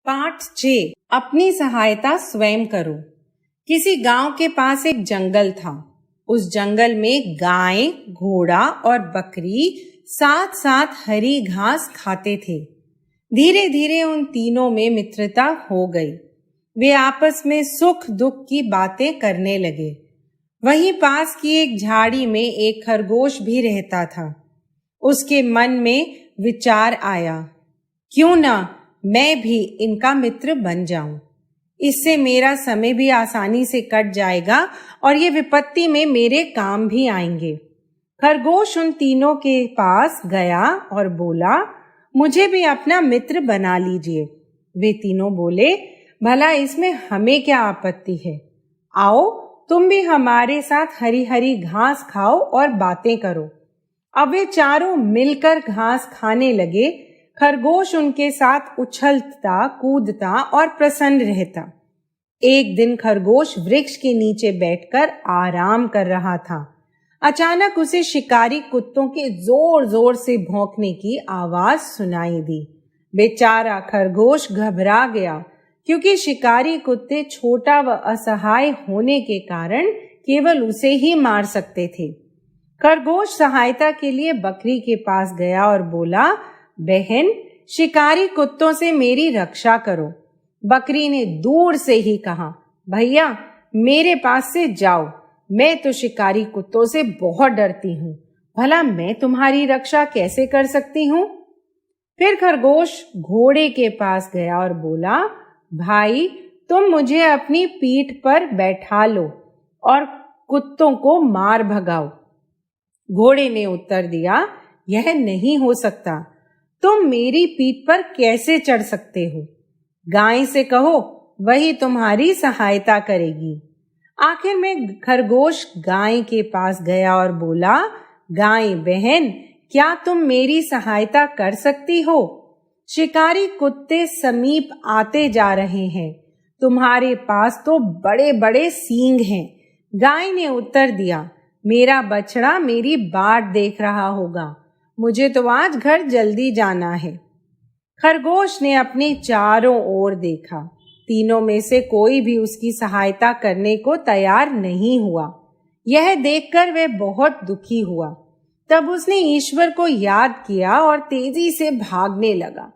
पाठ 6 अपनी सहायता स्वयं करो। किसी गांव के पास एक जंगल था। उस जंगल में गाय, घोड़ा और बकरी साथ साथ हरी घास खाते थे। धीरे धीरे उन तीनों में मित्रता हो गई। वे आपस में सुख दुख की बातें करने लगे। वहीं पास की एक झाड़ी में एक खरगोश भी रहता था। उसके मन में विचार आया, क्यों ना मैं भी इनका मित्र बन जाऊं। इससे मेरा समय भी आसानी से कट जाएगा और ये विपत्ति में मेरे काम भी आएंगे। खरगोश उन तीनों के पास गया और बोला, मुझे भी अपना मित्र बना लीजिए। वे तीनों बोले, भला इसमें हमें क्या आपत्ति है। आओ तुम भी हमारे साथ हरी हरी घास खाओ और बातें करो। अब वे चारों मिलकर घास खाने लगे। खरगोश उनके साथ उछलता कूदता और प्रसन्न रहता। एक दिन खरगोश वृक्ष के नीचे बैठकर आराम कर रहा था। अचानक उसे शिकारी कुत्तों के जोर जोर से भौंकने की आवाज सुनाई दी। बेचारा खरगोश घबरा गया, क्योंकि शिकारी कुत्ते छोटा व असहाय होने के कारण केवल उसे ही मार सकते थे। खरगोश सहायता के लिए बकरी के पास गया और बोला, बहन, शिकारी कुत्तों से मेरी रक्षा करो। बकरी ने दूर से ही कहा, भैया मेरे पास से जाओ, मैं तो शिकारी कुत्तों से बहुत डरती हूँ। भला मैं तुम्हारी रक्षा कैसे कर सकती हूँ। फिर खरगोश घोड़े के पास गया और बोला, भाई तुम मुझे अपनी पीठ पर बैठा लो और कुत्तों को मार भगाओ। घोड़े ने उत्तर दिया, यह नहीं हो सकता। तुम मेरी पीठ पर कैसे चढ़ सकते हो। गाय से कहो, वही तुम्हारी सहायता करेगी। आखिर में खरगोश गाय के पास गया और बोला, गाय बहन, क्या तुम मेरी सहायता कर सकती हो। शिकारी कुत्ते समीप आते जा रहे हैं। तुम्हारे पास तो बड़े बड़े सींग हैं। गाय ने उत्तर दिया, मेरा बछड़ा मेरी बाट देख रहा होगा। मुझे तो आज घर जल्दी जाना है। खरगोश ने अपने चारों ओर देखा। तीनों में से कोई भी उसकी सहायता करने को तैयार नहीं हुआ। यह देखकर वह बहुत दुखी हुआ। तब उसने ईश्वर को याद किया और तेजी से भागने लगा।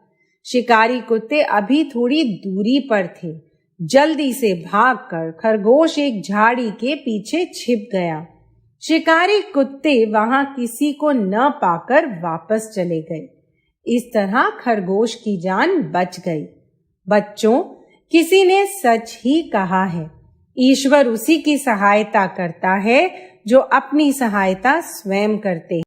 शिकारी कुत्ते अभी थोड़ी दूरी पर थे। जल्दी से भागकर खरगोश एक झाड़ी के पीछे छिप गया। शिकारी कुत्ते वहां किसी को न पाकर वापस चले गए। इस तरह खरगोश की जान बच गई। बच्चों, किसी ने सच ही कहा है, ईश्वर उसी की सहायता करता है जो अपनी सहायता स्वयं करते हैं।